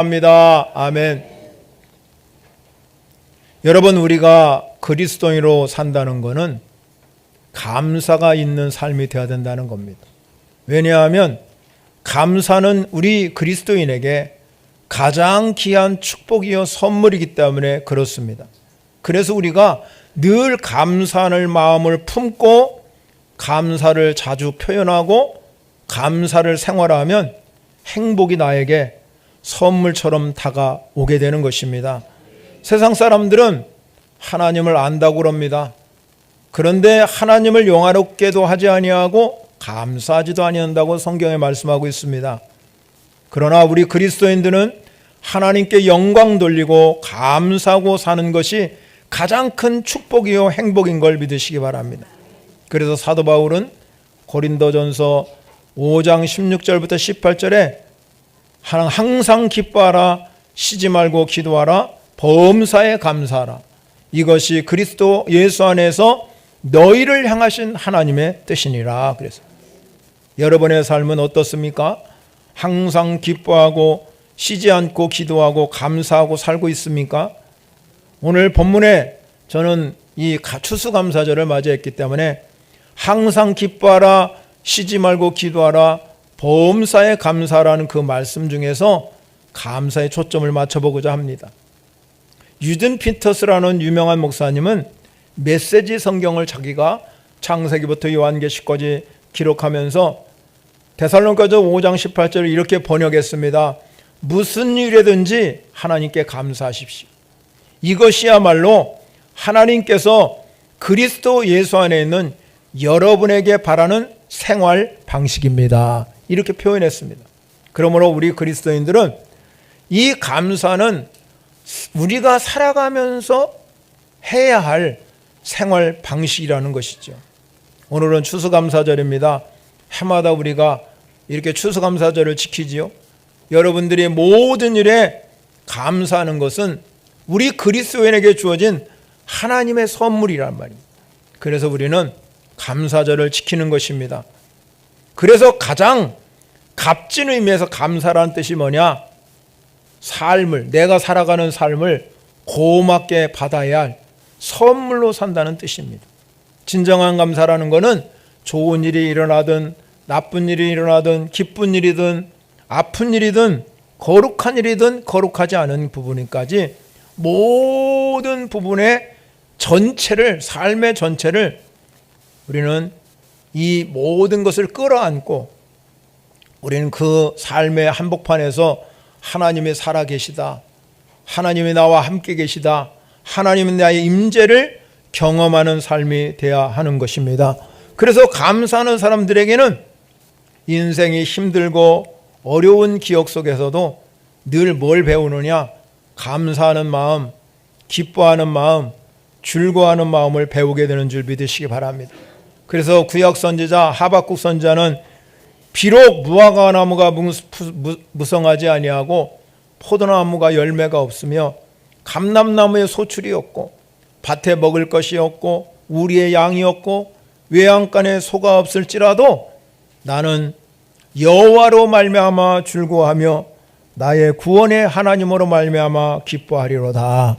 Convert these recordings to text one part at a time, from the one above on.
합니다. 아멘. 여러분, 우리가 그리스도인으로 산다는 것은 감사가 있는 삶이 되어야 된다는 겁니다. 왜냐하면 감사는 우리 그리스도인에게 가장 귀한 축복이요 선물이기 때문에 그렇습니다. 그래서 우리가 늘 감사할 마음을 품고 감사를 자주 표현하고 감사를 생활하면 행복이 나에게 선물처럼 다가오게 되는 것입니다. 세상 사람들은 하나님을 안다고 그럽니다. 그런데 하나님을 영화롭게도 하지 아니하고 감사하지도 아니한다고 성경에 말씀하고 있습니다. 그러나 우리 그리스도인들은 하나님께 영광 돌리고 감사하고 사는 것이 가장 큰 축복이요 행복인 걸 믿으시기 바랍니다. 그래서 사도 바울은 고린도전서 5장 16절부터 18절에 항상 기뻐하라, 쉬지 말고 기도하라, 범사에 감사하라. 이것이 그리스도 예수 안에서 너희를 향하신 하나님의 뜻이니라. 그래서 여러분의 삶은 어떻습니까? 항상 기뻐하고 쉬지 않고 기도하고 감사하고 살고 있습니까? 오늘 본문에 저는 이 추수감사절을 맞이했기 때문에 항상 기뻐하라, 쉬지 말고 기도하라, 범사에 감사라는 그 말씀 중에서 감사에 초점을 맞춰보고자 합니다. 유든 피터스라는 유명한 목사님은 메시지 성경을 자기가 창세기부터 요한계시까지 기록하면서 데살로니가서 5장 18절을 이렇게 번역했습니다. 무슨 일이든지 하나님께 감사하십시오. 이것이야말로 하나님께서 그리스도 예수 안에 있는 여러분에게 바라는 생활 방식입니다. 이렇게 표현했습니다. 그러므로 우리 그리스도인들은 이 감사는 우리가 살아가면서 해야 할 생활 방식이라는 것이죠. 오늘은 추수감사절입니다. 해마다 우리가 이렇게 추수감사절을 지키지요. 여러분들이 모든 일에 감사하는 것은 우리 그리스도인에게 주어진 하나님의 선물이란 말입니다. 그래서 우리는 감사절을 지키는 것입니다. 그래서 가장 값진 의미에서 감사라는 뜻이 뭐냐? 삶을, 내가 살아가는 삶을 고맙게 받아야 할 선물로 산다는 뜻입니다. 진정한 감사라는 것은 좋은 일이 일어나든 나쁜 일이 일어나든 기쁜 일이든 아픈 일이든 거룩한 일이든 거룩하지 않은 부분까지 모든 부분의 전체를, 삶의 전체를 우리는 이 모든 것을 끌어안고 우리는 그 삶의 한복판에서 하나님이 살아계시다, 하나님이 나와 함께 계시다, 하나님은 나의 임재를 경험하는 삶이 되어야 하는 것입니다. 그래서 감사하는 사람들에게는 인생이 힘들고 어려운 기억 속에서도 늘 뭘 배우느냐? 감사하는 마음, 기뻐하는 마음, 즐거워하는 마음을 배우게 되는 줄 믿으시기 바랍니다. 그래서 구약 선지자 하박국 선지자는 비록 무화과 나무가 무성하지 아니하고 포도나무가 열매가 없으며 감람나무에 소출이 없고 밭에 먹을 것이 없고 우리의 양이 없고 외양간에 소가 없을지라도 나는 여호와로 말미암아 즐거워하며 나의 구원의 하나님으로 말미암아 기뻐하리로다.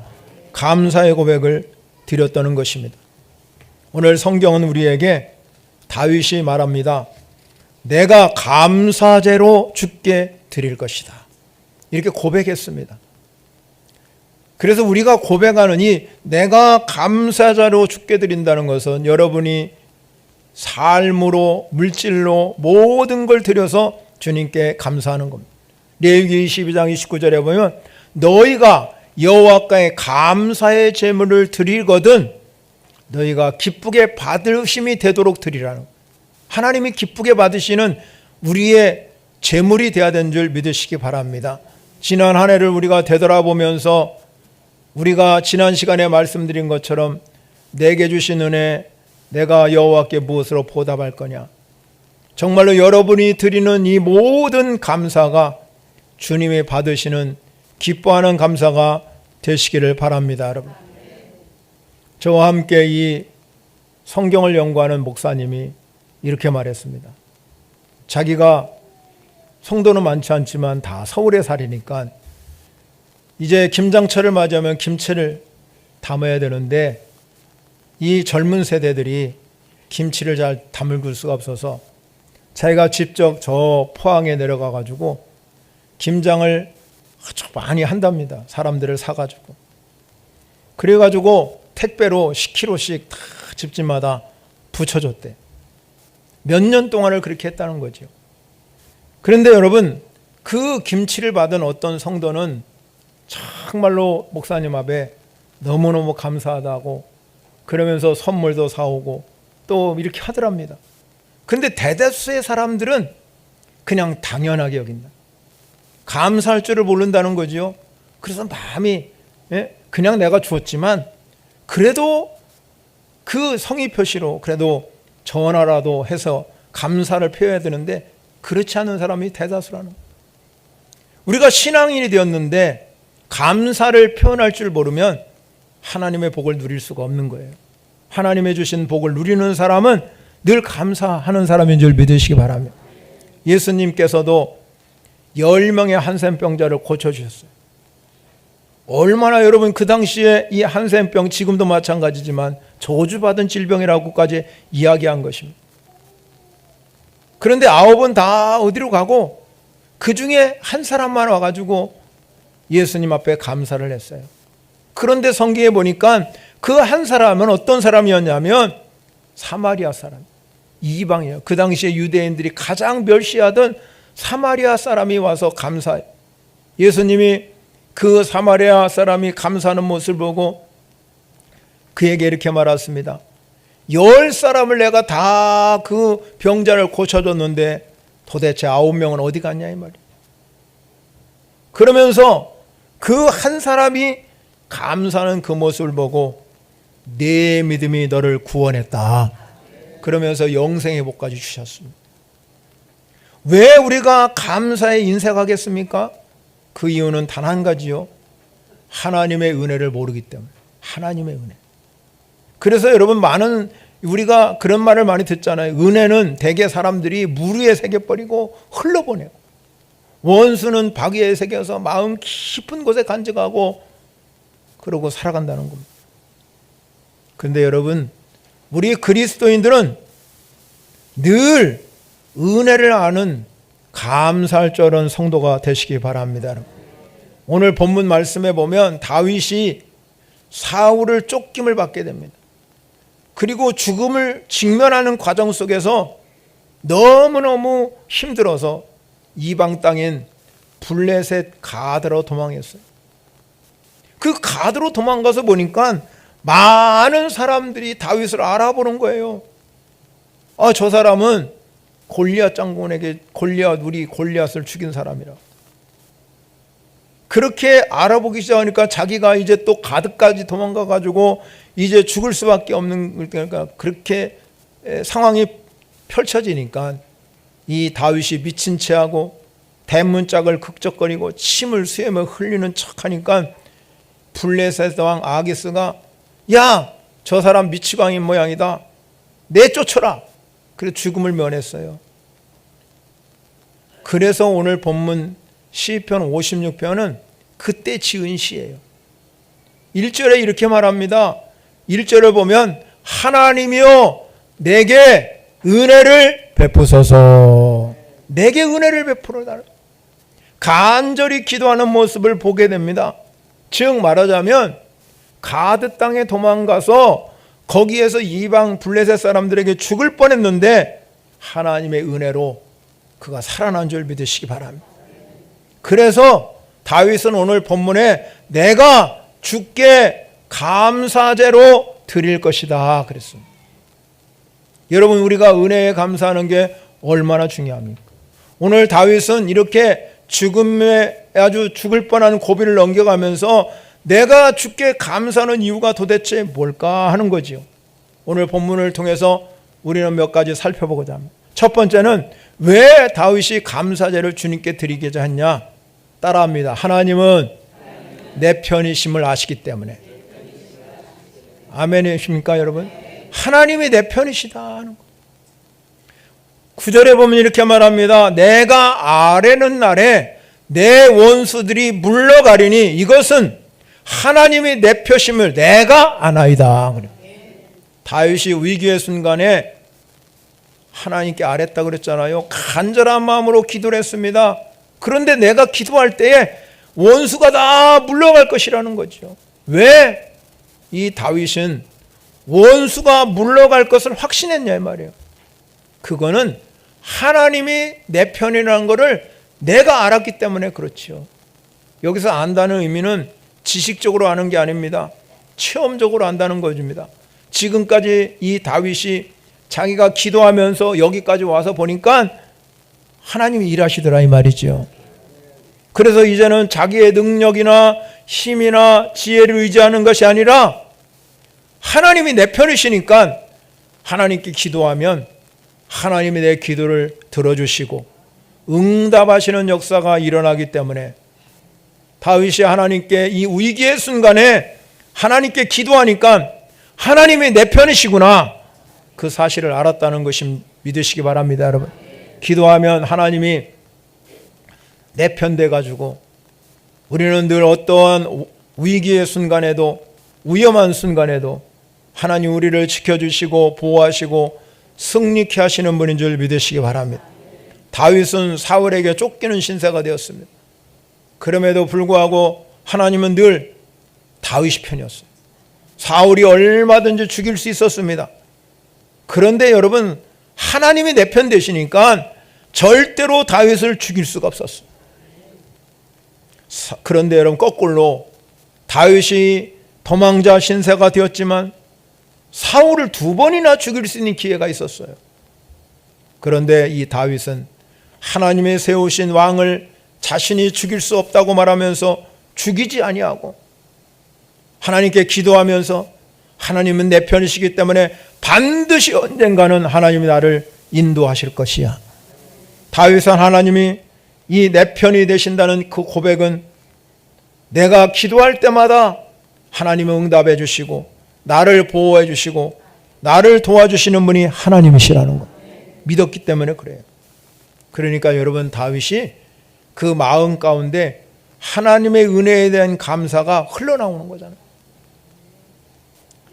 감사의 고백을 드렸다는 것입니다. 오늘 성경은 우리에게 다윗이 말합니다. 내가 감사제로 주께 드릴 것이다. 이렇게 고백했습니다. 그래서 우리가 고백하는 이 내가 감사제로 주께 드린다는 것은 여러분이 삶으로 물질로 모든 걸 드려서 주님께 감사하는 겁니다. 레위기 22장 29절에 보면 너희가 여호와께 감사의 제물을 드리거든 너희가 기쁘게 받으심이 되도록 드리라는 거예요. 하나님이 기쁘게 받으시는 우리의 제물이 되어야 되는 줄 믿으시기 바랍니다. 지난 한 해를 우리가 되돌아보면서 우리가 지난 시간에 말씀드린 것처럼 내게 주신 은혜 내가 여호와께 무엇으로 보답할 거냐? 정말로 여러분이 드리는 이 모든 감사가 주님이 받으시는 기뻐하는 감사가 되시기를 바랍니다. 여러분, 저와 함께 이 성경을 연구하는 목사님이 이렇게 말했습니다. 자기가 성도는 많지 않지만 다 서울에 살이니까 이제 김장철을 맞이하면 김치를 담아야 되는데 이 젊은 세대들이 김치를 잘 담글 수가 없어서 자기가 직접 저 포항에 내려가 가지고 김장을 아주 많이 한답니다. 사람들을 사가지고. 그래가지고 택배로 10kg씩 다 집집마다 붙여줬대. 몇 년 동안을 그렇게 했다는 거죠. 그런데 여러분, 그 김치를 받은 어떤 성도는 정말로 목사님 앞에 너무너무 감사하다고 그러면서 선물도 사오고 또 이렇게 하더랍니다. 그런데 대다수의 사람들은 그냥 당연하게 여긴다. 감사할 줄을 모른다는 거지요. 그래서 마음이 그냥 내가 주었지만 그래도 그 성의 표시로 그래도 전화라도 해서 감사를 표해야 되는데 그렇지 않은 사람이 대다수라는 거예요. 우리가 신앙인이 되었는데 감사를 표현할 줄 모르면 하나님의 복을 누릴 수가 없는 거예요. 하나님의 주신 복을 누리는 사람은 늘 감사하는 사람인 줄 믿으시기 바랍니다. 예수님께서도 10명의 한센병자를 고쳐주셨어요. 얼마나 여러분 그 당시에 이 한센병 지금도 마찬가지지만 저주받은 질병이라고까지 이야기한 것입니다. 그런데 9은 다 어디로 가고 그 중에 한 사람만 와가지고 예수님 앞에 감사를 했어요. 그런데 성경에 보니까 그 한 사람은 어떤 사람이었냐면 사마리아 사람, 이방이에요. 그 당시에 유대인들이 가장 멸시하던 사마리아 사람이 와서 감사해요. 예수님이 그 사마리아 사람이 감사하는 모습을 보고 그에게 이렇게 말했습니다. 10사람을 내가 다 그 병자를 고쳐줬는데 도대체 9명은 어디 갔냐 이 말이에요. 그러면서 그 한 사람이 감사하는 그 모습을 보고 내 믿음이 너를 구원했다. 그러면서 영생의 복까지 주셨습니다. 왜 우리가 감사에 인색하겠습니까? 그 이유는 단 한 가지요. 하나님의 은혜를 모르기 때문에. 하나님의 은혜. 그래서 여러분 많은 우리가 그런 말을 많이 듣잖아요. 은혜는 대개 사람들이 물 위에 새겨버리고 흘러보내고 원수는 바위에 새겨서 마음 깊은 곳에 간직하고 그러고 살아간다는 겁니다. 그런데 여러분 우리 그리스도인들은 늘 은혜를 아는 감사할 줄 아는 성도가 되시기 바랍니다. 오늘 본문 말씀에 보면 다윗이 사울을 쫓김을 받게 됩니다. 그리고 죽음을 직면하는 과정 속에서 너무너무 힘들어서 이방 땅인 블레셋 가드로 도망했어요. 그 가드로 도망가서 보니까 많은 사람들이 다윗을 알아보는 거예요. 아, 저 사람은 골리앗 장군에게 우리 골리앗을 죽인 사람이라. 그렇게 알아보기 시작하니까 자기가 이제 또 가드까지 도망가 가지고 이제 죽을 수밖에 없는, 그러니까 그렇게 상황이 펼쳐지니까 이 다윗이 미친 체하고 대문짝을 극적거리고 침을 수염에 흘리는 척하니까 블레셋 왕 아기스가 야, 저 사람 미치광인 모양이다. 내쫓아라. 그래서 죽음을 면했어요. 그래서 오늘 본문 시편 56편은 그때 지은 시예요. 1절에 이렇게 말합니다. 1절을 보면 하나님이여 내게 은혜를 베푸소서. 내게 은혜를 베풀어달라. 간절히 기도하는 모습을 보게 됩니다. 즉 말하자면 가드 땅에 도망가서 거기에서 이방 블레셋 사람들에게 죽을 뻔했는데 하나님의 은혜로 그가 살아난 줄 믿으시기 바랍니다. 그래서 다윗은 오늘 본문에 내가 주께 감사제로 드릴 것이다 그랬습니다. 여러분 우리가 은혜에 감사하는 게 얼마나 중요합니까? 오늘 다윗은 이렇게 죽음에 아주 죽을 뻔한 고비를 넘겨가면서 내가 주께 감사하는 이유가 도대체 뭘까 하는 거지요. 오늘 본문을 통해서 우리는 몇 가지 살펴보고자 합니다. 첫 번째는 왜 다윗이 감사제를 주님께 드리고자 했냐? 따라합니다. 하나님은 내 편이심을 아시기 때문에. 아멘이십니까 여러분? 하나님이 내 편이시다 하는 거. 9절에 보면 이렇게 말합니다. 내가 아뢰는 날에 내 원수들이 물러가리니 이것은 하나님이 내 표심을 내가 아나이다. 다윗이 위기의 순간에 하나님께 아뢰다 그랬잖아요. 간절한 마음으로 기도를 했습니다. 그런데 내가 기도할 때에 원수가 다 물러갈 것이라는 거죠. 왜 이 다윗은 원수가 물러갈 것을 확신했냐 이 말이에요. 그거는 하나님이 내 편이라는 것을 내가 알았기 때문에 그렇죠. 여기서 안다는 의미는 지식적으로 아는 게 아닙니다. 체험적으로 안다는 것입니다. 지금까지 이 다윗이 자기가 기도하면서 여기까지 와서 보니까 하나님이 일하시더라 이 말이죠. 그래서 이제는 자기의 능력이나 힘이나 지혜를 의지하는 것이 아니라 하나님이 내 편이시니까 하나님께 기도하면 하나님이 내 기도를 들어주시고 응답하시는 역사가 일어나기 때문에 다윗이 하나님께 이 위기의 순간에 하나님께 기도하니까 하나님이 내 편이시구나 그 사실을 알았다는 것이 믿으시기 바랍니다. 여러분, 기도하면 하나님이 내 편 돼가지고 우리는 늘 어떠한 위기의 순간에도 위험한 순간에도 하나님 우리를 지켜주시고 보호하시고 승리케 하시는 분인 줄 믿으시기 바랍니다. 다윗은 사울에게 쫓기는 신세가 되었습니다. 그럼에도 불구하고 하나님은 늘 다윗이 편이었어요. 사울이 얼마든지 죽일 수 있었습니다. 그런데 여러분, 하나님이 내 편 되시니까 절대로 다윗을 죽일 수가 없었어요. 그런데 여러분, 거꾸로 다윗이 도망자 신세가 되었지만 사울을 2번이나 죽일 수 있는 기회가 있었어요. 그런데 이 다윗은 하나님의 세우신 왕을 자신이 죽일 수 없다고 말하면서 죽이지 아니하고 하나님께 기도하면서 하나님은 내 편이시기 때문에 반드시 언젠가는 하나님이 나를 인도하실 것이야. 다윗은 하나님이 이 내 편이 되신다는 그 고백은 내가 기도할 때마다 하나님은 응답해 주시고 나를 보호해 주시고 나를 도와주시는 분이 하나님이시라는 것 믿었기 때문에 그래요. 그러니까 여러분, 다윗이 그 마음 가운데 하나님의 은혜에 대한 감사가 흘러나오는 거잖아요.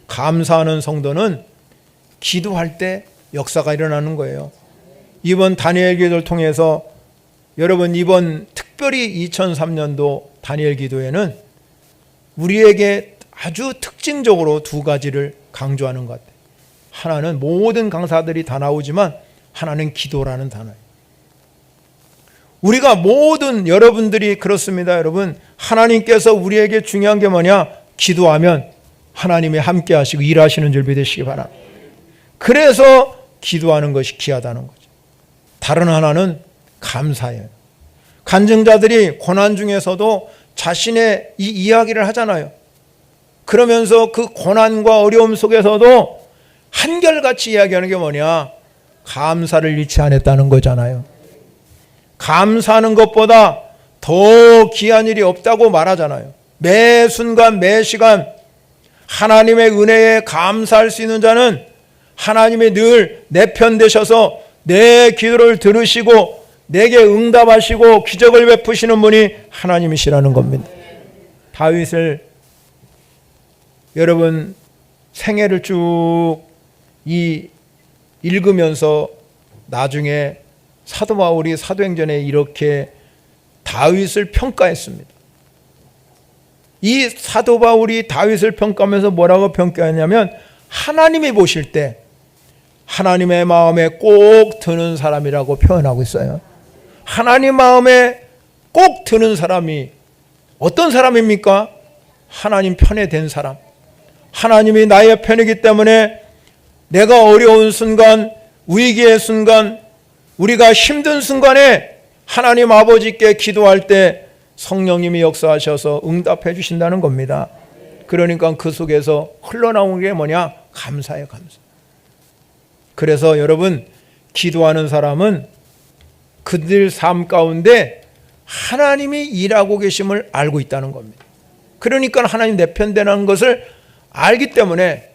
감사하는 성도는 기도할 때 역사가 일어나는 거예요. 이번 다니엘 기도를 통해서 여러분, 이번 특별히 2003년도 다니엘 기도에는 우리에게 아주 특징적으로 2가지를 강조하는 것 같아요. 하나는 모든 강사들이 다 나오지만 하나는 기도라는 단어예요. 우리가 모든 여러분들이 그렇습니다. 여러분, 하나님께서 우리에게 중요한 게 뭐냐? 기도하면 하나님이 함께 하시고 일하시는 줄 믿으시기 바랍니다. 그래서 기도하는 것이 귀하다는 거죠. 다른 하나는 감사예요. 간증자들이 고난 중에서도 자신의 이 이야기를 하잖아요. 그러면서 그 고난과 어려움 속에서도 한결같이 이야기하는 게 뭐냐? 감사를 잃지 않았다는 거잖아요. 감사하는 것보다 더 귀한 일이 없다고 말하잖아요. 매 순간 매 시간 하나님의 은혜에 감사할 수 있는 자는 하나님이 늘 내 편 되셔서 내 기도를 들으시고 내게 응답하시고 기적을 베푸시는 분이 하나님이시라는 겁니다. 다윗을 여러분 생애를 쭉 읽으면서 나중에 사도 바울이 사도행전에 이렇게 다윗을 평가했습니다. 이 사도 바울이 다윗을 평가하면서 뭐라고 평가했냐면 하나님이 보실 때 하나님의 마음에 꼭 드는 사람이라고 표현하고 있어요. 하나님 마음에 꼭 드는 사람이 어떤 사람입니까? 하나님 편에 된 사람. 하나님이 나의 편이기 때문에 내가 어려운 순간, 위기의 순간, 우리가 힘든 순간에 하나님 아버지께 기도할 때 성령님이 역사하셔서 응답해 주신다는 겁니다. 그러니까 그 속에서 흘러나오는 게 뭐냐? 감사예요, 감사. 그래서 여러분, 기도하는 사람은 그들 삶 가운데 하나님이 일하고 계심을 알고 있다는 겁니다. 그러니까 하나님 내 편 되는 것을 알기 때문에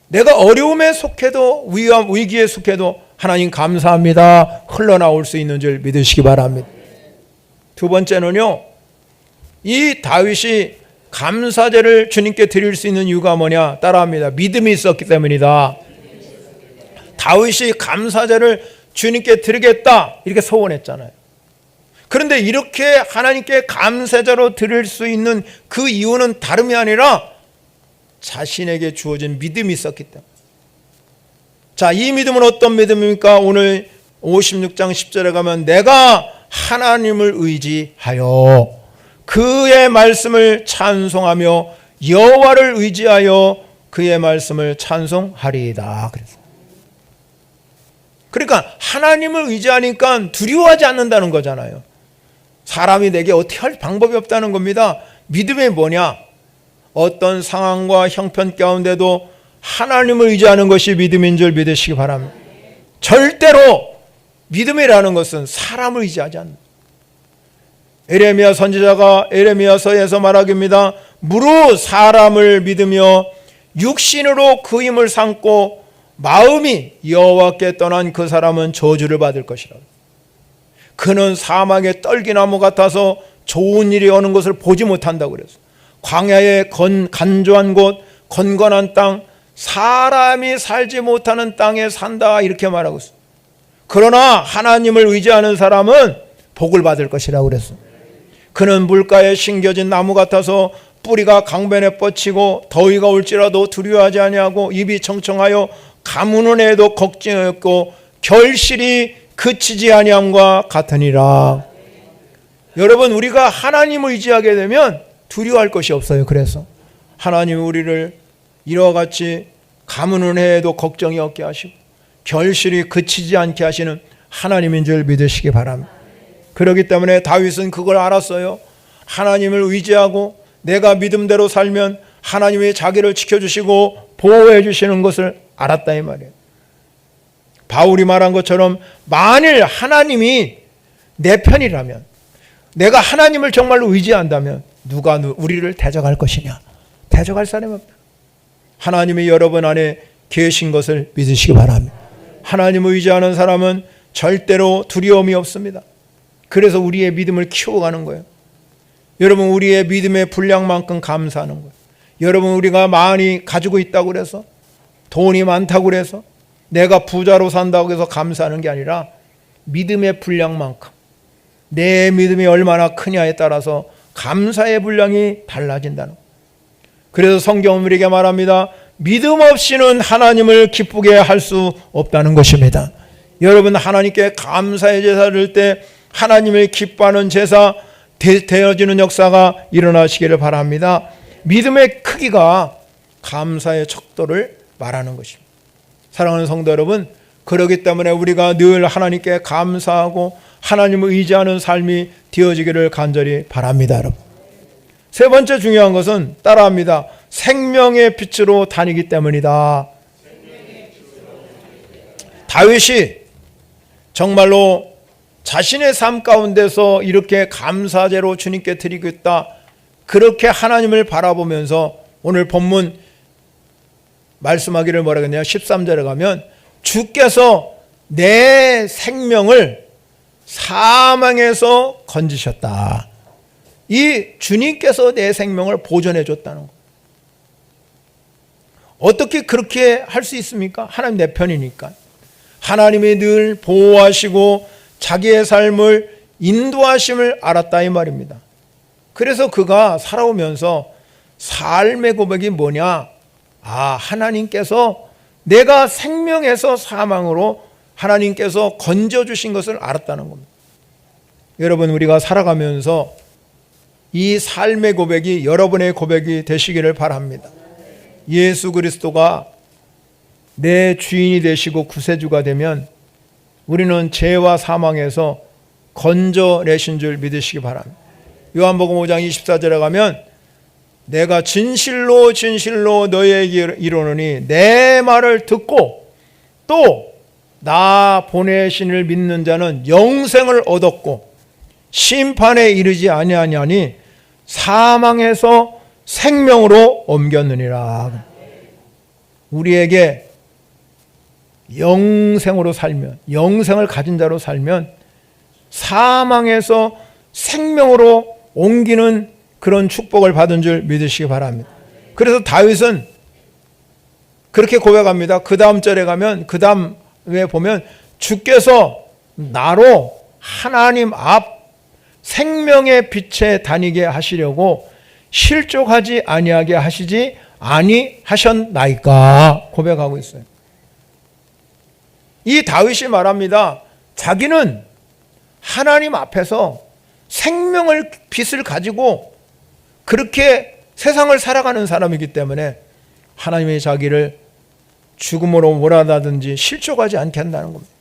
내가 어려움에 속해도 위기에 속해도 하나님 감사합니다 흘러나올 수 있는 줄 믿으시기 바랍니다. 두 번째는요, 이 다윗이 감사제를 주님께 드릴 수 있는 이유가 뭐냐? 따라합니다. 믿음이 있었기 때문이다. 다윗이 감사제를 주님께 드리겠다 이렇게 소원했잖아요. 그런데 이렇게 하나님께 감사제로 드릴 수 있는 그 이유는 다름이 아니라 자신에게 주어진 믿음이 있었기 때문에. 자, 이 믿음은 어떤 믿음입니까? 오늘 56장 10절에 가면 내가 하나님을 의지하여 그의 말씀을 찬송하며 여호와를 의지하여 그의 말씀을 찬송하리이다. 그러니까 하나님을 의지하니까 두려워하지 않는다는 거잖아요. 사람이 내게 어떻게 할 방법이 없다는 겁니다. 믿음이 뭐냐? 어떤 상황과 형편 가운데도 하나님을 의지하는 것이 믿음인 줄 믿으시기 바랍니다. 절대로 믿음이라는 것은 사람을 의지하지 않는다. 에레미야 선지자가 에레미야서에서 말하기입니다. 무릇 사람을 믿으며 육신으로 그 힘을 삼고 마음이 여호와께 떠난 그 사람은 저주를 받을 것이라. 그는 사막의 떨기나무 같아서 좋은 일이 오는 것을 보지 못한다고 그랬어. 광야의 간조한 곳, 건건한 땅, 사람이 살지 못하는 땅에 산다 이렇게 말하고 있어. 그러나 하나님을 의지하는 사람은 복을 받을 것이라고 그랬어. 그는 물가에 심겨진 나무 같아서 뿌리가 강변에 뻗치고 더위가 올지라도 두려워하지 아니하고 입이 청청하여 가무는 애도 걱정이 없고 결실이 그치지 아니함과 같으니라. 여러분, 우리가 하나님을 의지하게 되면 두려워할 것이 없어요. 그래서 하나님이 우리를 이와 같이 가무는 해에도 걱정이 없게 하시고 결실이 그치지 않게 하시는 하나님인 줄 믿으시기 바랍니다. 그렇기 때문에 다윗은 그걸 알았어요. 하나님을 의지하고 내가 믿음대로 살면 하나님이 자기를 지켜주시고 보호해 주시는 것을 알았다 이 말이에요. 바울이 말한 것처럼 만일 하나님이 내 편이라면, 내가 하나님을 정말로 의지한다면 누가 우리를 대적할 것이냐? 대적할 사람이 없다. 하나님이 여러분 안에 계신 것을 믿으시기 바랍니다. 하나님을 의지하는 사람은 절대로 두려움이 없습니다. 그래서 우리의 믿음을 키워가는 거예요. 여러분, 우리의 믿음의 분량만큼 감사하는 거예요. 여러분, 우리가 많이 가지고 있다고 그래서, 돈이 많다고 그래서, 내가 부자로 산다고 해서 감사하는 게 아니라 믿음의 분량만큼, 내 믿음이 얼마나 크냐에 따라서 감사의 분량이 달라진다는 거예요. 그래서 성경은 우리에게 말합니다. 믿음 없이는 하나님을 기쁘게 할 수 없다는 것입니다. 여러분, 하나님께 감사의 제사를 드릴 때 하나님을 기뻐하는 제사 되어지는 역사가 일어나시기를 바랍니다. 믿음의 크기가 감사의 척도를 말하는 것입니다. 사랑하는 성도 여러분, 그렇기 때문에 우리가 늘 하나님께 감사하고 하나님을 의지하는 삶이 되어지기를 간절히 바랍니다. 여러분, 세 번째 중요한 것은 따라합니다. 생명의 빛으로 다니기 때문이다. 다윗이 정말로 자신의 삶 가운데서 이렇게 감사제로 주님께 드리고 있다, 그렇게 하나님을 바라보면서 오늘 본문 말씀하기를 뭐라고 했냐면 13절에 가면 주께서 내 생명을 사망에서 건지셨다. 이 주님께서 내 생명을 보존해 줬다는 거. 어떻게 그렇게 할 수 있습니까? 하나님 내 편이니까. 하나님이 늘 보호하시고 자기의 삶을 인도하심을 알았다 이 말입니다. 그래서 그가 살아오면서 삶의 고백이 뭐냐? 하나님께서 내가 생명에서 사망으로 하나님께서 건져주신 것을 알았다는 겁니다. 여러분, 우리가 살아가면서 이 삶의 고백이 여러분의 고백이 되시기를 바랍니다. 예수 그리스도가 내 주인이 되시고 구세주가 되면 우리는 죄와 사망에서 건져내신 줄 믿으시기 바랍니다. 요한복음 5장 24절에 가면 내가 진실로 진실로 너희에게 이르노니 내 말을 듣고 또 나 보내신 이를 믿는 자는 영생을 얻었고 심판에 이르지 아니하니 사망에서 생명으로 옮겼느니라. 우리에게 영생으로 살면, 영생을 가진 자로 살면 사망에서 생명으로 옮기는 그런 축복을 받은 줄 믿으시기 바랍니다. 그래서 다윗은 그렇게 고백합니다. 그 다음 절에 가면, 그 다음에 보면, 주께서 나로 하나님 앞 생명의 빛에 다니게 하시려고 실족하지 아니하게 하시지 아니하셨나이까 고백하고 있어요. 이 다윗이 말합니다. 자기는 하나님 앞에서 생명을 빛을 가지고 그렇게 세상을 살아가는 사람이기 때문에 하나님의 자기를 죽음으로 몰아다든지 실족하지 않게 한다는 겁니다.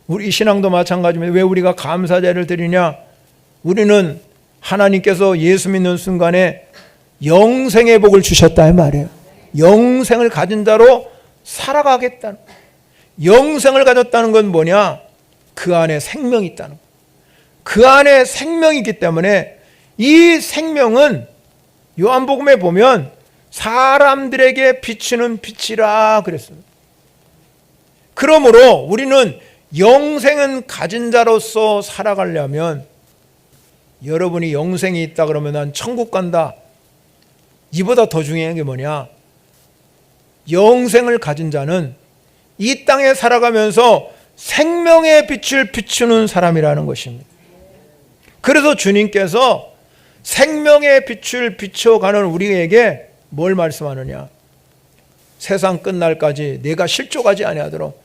우리 신앙도 마찬가지입니다. 왜 우리가 감사제를 드리냐? 우리는 하나님께서 예수 믿는 순간에 영생의 복을 주셨다 이 말이에요. 영생을 가진 자로 살아가겠다는, 영생을 가졌다는 건 뭐냐? 그 안에 생명이 있다는 거예요. 그 안에 생명이 있기 때문에 이 생명은 요한복음에 보면 사람들에게 비추는 빛이라 그랬습니다. 그러므로 우리는 영생은 가진 자로서 살아가려면, 여러분이 영생이 있다 그러면 난 천국 간다, 이보다 더 중요한 게 뭐냐? 영생을 가진 자는 이 땅에 살아가면서 생명의 빛을 비추는 사람이라는 것입니다. 그래서 주님께서 생명의 빛을 비춰가는 우리에게 뭘 말씀하느냐? 세상 끝날까지 내가 실족하지 아니하도록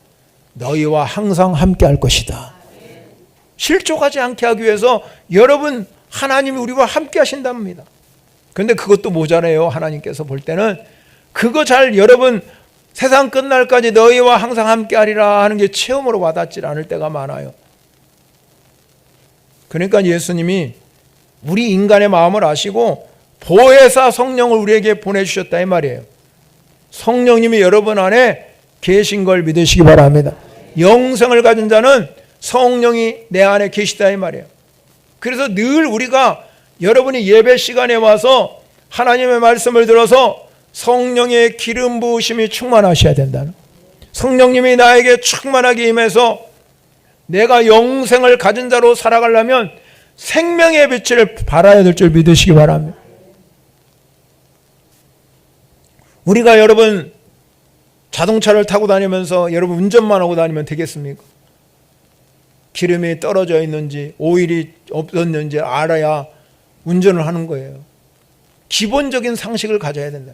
너희와 항상 함께 할 것이다. 실족하지 않게 하기 위해서 여러분, 하나님이 우리와 함께 하신답니다. 그런데 그것도 모자라요. 하나님께서 볼 때는 그거 잘, 여러분 세상 끝날까지 너희와 항상 함께 하리라 하는 게 체험으로 와닿지 않을 때가 많아요. 그러니까 예수님이 우리 인간의 마음을 아시고 보혜사 성령을 우리에게 보내주셨다 이 말이에요. 성령님이 여러분 안에 계신 걸 믿으시기 바랍니다. 영생을 가진 자는 성령이 내 안에 계시다 이 말이에요. 그래서 늘 우리가, 여러분이 예배 시간에 와서 하나님의 말씀을 들어서 성령의 기름 부으심이 충만하셔야 된다는, 성령님이 나에게 충만하게 임해서 내가 영생을 가진 자로 살아가려면 생명의 빛을 발하여야 될 줄 믿으시기 바랍니다. 우리가 여러분 자동차를 타고 다니면서 여러분 운전만 하고 다니면 되겠습니까? 기름이 떨어져 있는지 오일이 없었는지 알아야 운전을 하는 거예요. 기본적인 상식을 가져야 된다.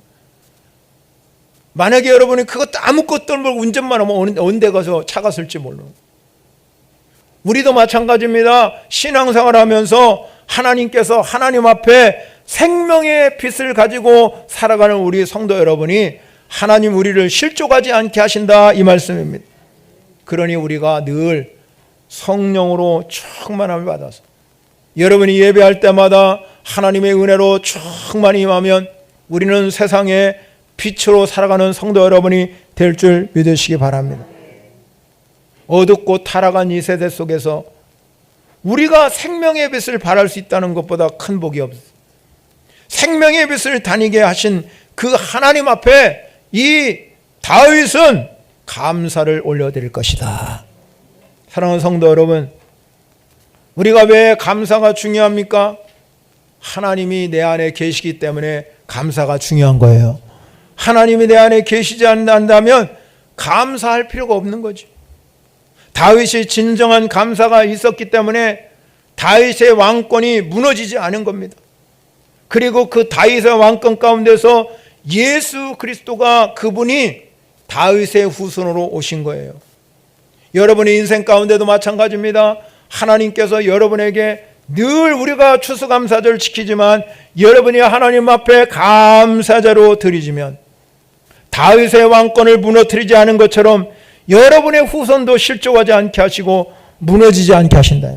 만약에 여러분이 그것도 아무것도 모르고 운전만 하면 언제 가서 차가 쓸지 모르는 거예요. 우리도 마찬가지입니다. 신앙생활 하면서 하나님께서 하나님 앞에 생명의 빛을 가지고 살아가는 우리 성도 여러분이 하나님 우리를 실족하지 않게 하신다 이 말씀입니다. 그러니 우리가 늘 성령으로 충만함을 받아서 여러분이 예배할 때마다 하나님의 은혜로 충만히 임하면 우리는 세상에 빛으로 살아가는 성도 여러분이 될 줄 믿으시기 바랍니다. 어둡고 타락한 이 세대 속에서 우리가 생명의 빛을 발할 수 있다는 것보다 큰 복이 없어요. 생명의 빛을 다니게 하신 그 하나님 앞에 이 다윗은 감사를 올려드릴 것이다. 사랑하는 성도 여러분, 우리가 왜 감사가 중요합니까? 하나님이 내 안에 계시기 때문에 감사가 중요한 거예요. 하나님이 내 안에 계시지 않는다면 감사할 필요가 없는 거죠. 다윗이 진정한 감사가 있었기 때문에 다윗의 왕권이 무너지지 않은 겁니다. 그리고 그 다윗의 왕권 가운데서 예수 그리스도가, 그분이 다윗의 후손으로 오신 거예요. 여러분의 인생 가운데도 마찬가지입니다. 하나님께서 여러분에게 늘 우리가 추수감사절을 지키지만 여러분이 하나님 앞에 감사제로 드리지면 다윗의 왕권을 무너뜨리지 않은 것처럼 여러분의 후손도 실족하지 않게 하시고 무너지지 않게 하신다.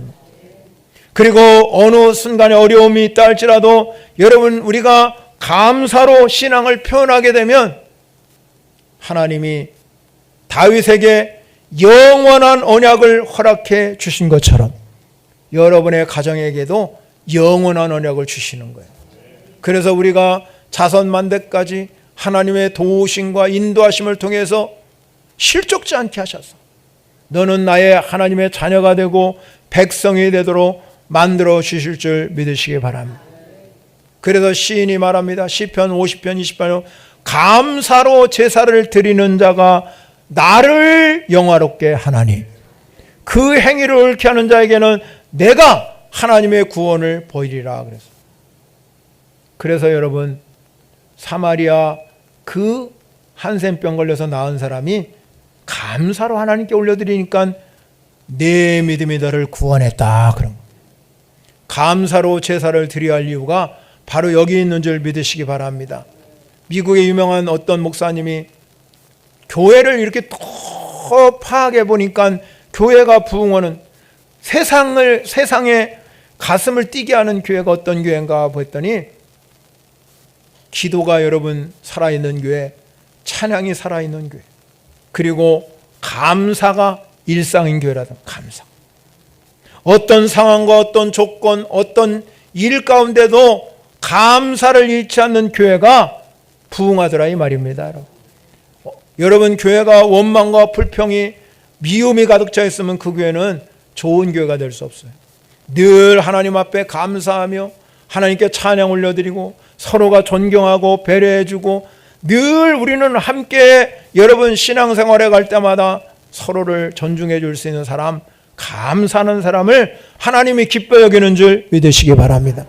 그리고 어느 순간에 어려움이 있다 할지라도 여러분, 우리가 감사로 신앙을 표현하게 되면 하나님이 다윗에게 영원한 언약을 허락해 주신 것처럼 여러분의 가정에게도 영원한 언약을 주시는 거예요. 그래서 우리가 자선만대까지 하나님의 도우심과 인도하심을 통해서 실족지 않게 하셔서 너는 나의 하나님의 자녀가 되고 백성이 되도록 만들어 주실 줄 믿으시기 바랍니다. 그래서 시인이 말합니다. 시편 50편 28편 감사로 제사를 드리는 자가 나를 영화롭게 하나니 그 행위를 옳게 하는 자에게는 내가 하나님의 구원을 보이리라. 그래서 여러분, 사마리아 그 한센병 걸려서 나은 사람이 감사로 하나님께 올려드리니까 내 믿음이 너를 구원했다. 그런 거. 감사로 제사를 드려야 할 이유가 바로 여기 있는 줄 믿으시기 바랍니다. 미국의 유명한 어떤 목사님이 교회를 이렇게 더 파악해 보니까 교회가 부흥하는 세상에 가슴을 뛰게 하는 교회가 어떤 교회인가 했더니 기도가 여러분 살아있는 교회, 찬양이 살아있는 교회, 그리고 감사가 일상인 교회라든 감사. 어떤 상황과 어떤 조건, 어떤 일 가운데도 감사를 잃지 않는 교회가 부흥하더라 이 말입니다. 여러분, 교회가 원망과 불평이 미움이 가득 차 있으면 그 교회는 좋은 교회가 될 수 없어요. 늘 하나님 앞에 감사하며 하나님께 찬양 올려드리고 서로가 존경하고 배려해주고 늘 우리는 함께 여러분 신앙생활에 갈 때마다 서로를 존중해 줄 수 있는 사람, 감사하는 사람을 하나님이 기뻐 여기는 줄 믿으시기 바랍니다.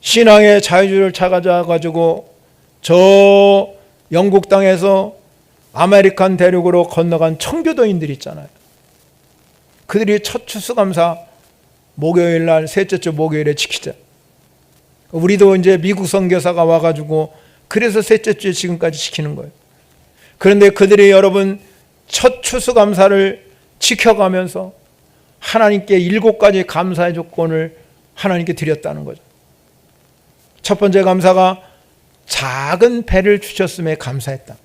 신앙의 자유주의를 찾아가지고 저 영국 땅에서 아메리칸 대륙으로 건너간 청교도인들이 있잖아요. 그들이 첫 추수감사 목요일 날 셋째 주 목요일에 지키자. 우리도 이제 미국 선교사가 와가지고 그래서 셋째 주에 지금까지 지키는 거예요. 그런데 그들이 여러분 첫 추수감사를 지켜가면서 하나님께 7가지 감사의 조건을 하나님께 드렸다는 거죠. 첫 번째 감사가 작은 배를 주셨음에 감사했다.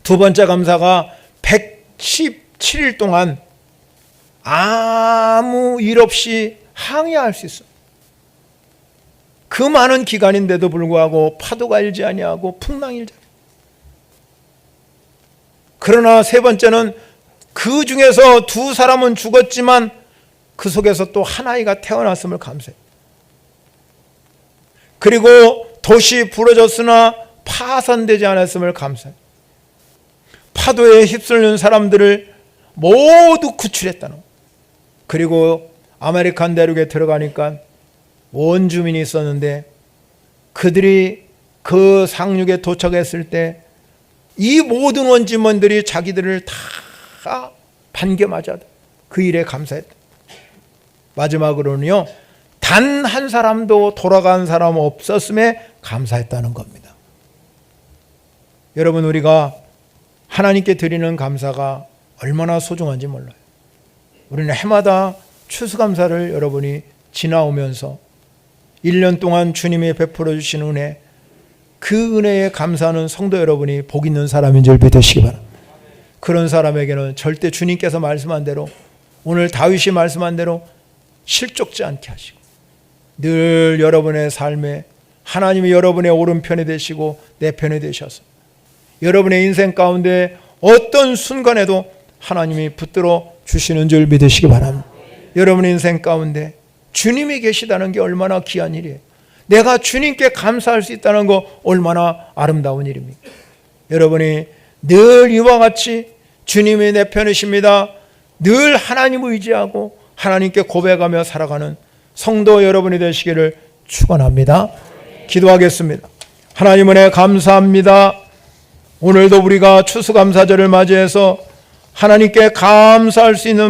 두 번째 감사가 117일 동안 아무 일 없이 항해할 수 있어. 그 많은 기간인데도 불구하고 파도가 일지 아니하고 풍랑이 일지. 그러나 세 번째는 그 중에서 2사람은 죽었지만 그 속에서 또 한 아이가 태어났음을 감사해. 그리고 도시 부러졌으나 파산되지 않았음을 감사해. 파도에 휩쓸린 사람들을 모두 구출했다는 거예요. 그리고 아메리칸 대륙에 들어가니까 원주민이 있었는데 그들이 그 상륙에 도착했을 때 이 모든 원주민들이 자기들을 다 반겨맞아 그 일에 감사했다. 마지막으로는요, 단 한 사람도 돌아간 사람 없었음에 감사했다는 겁니다. 여러분, 우리가 하나님께 드리는 감사가 얼마나 소중한지 몰라요. 우리는 해마다 추수감사를 여러분이 지나오면서 1년 동안 주님이 베풀어 주신 은혜, 그 은혜에 감사하는 성도 여러분이 복 있는 사람인 줄 믿으시기 바랍니다. 그런 사람에게는 절대 주님께서 말씀한 대로, 오늘 다윗이 말씀한 대로 실족지 않게 하시고 늘 여러분의 삶에 하나님이 여러분의 오른편이 되시고 내 편이 되셔서 여러분의 인생 가운데 어떤 순간에도 하나님이 붙들어 주시는 줄 믿으시기 바랍니다. 여러분의 인생 가운데 주님이 계시다는 게 얼마나 귀한 일이에요. 내가 주님께 감사할 수 있다는 거 얼마나 아름다운 일입니까? 여러분이 늘 이와 같이 주님이 내 편이십니다. 늘 하나님을 의지하고 하나님께 고백하며 살아가는 성도 여러분이 되시기를 축원합니다. 기도하겠습니다. 하나님 은혜 감사합니다. 오늘도 우리가 추수감사절을 맞이해서 하나님께 감사할 수 있는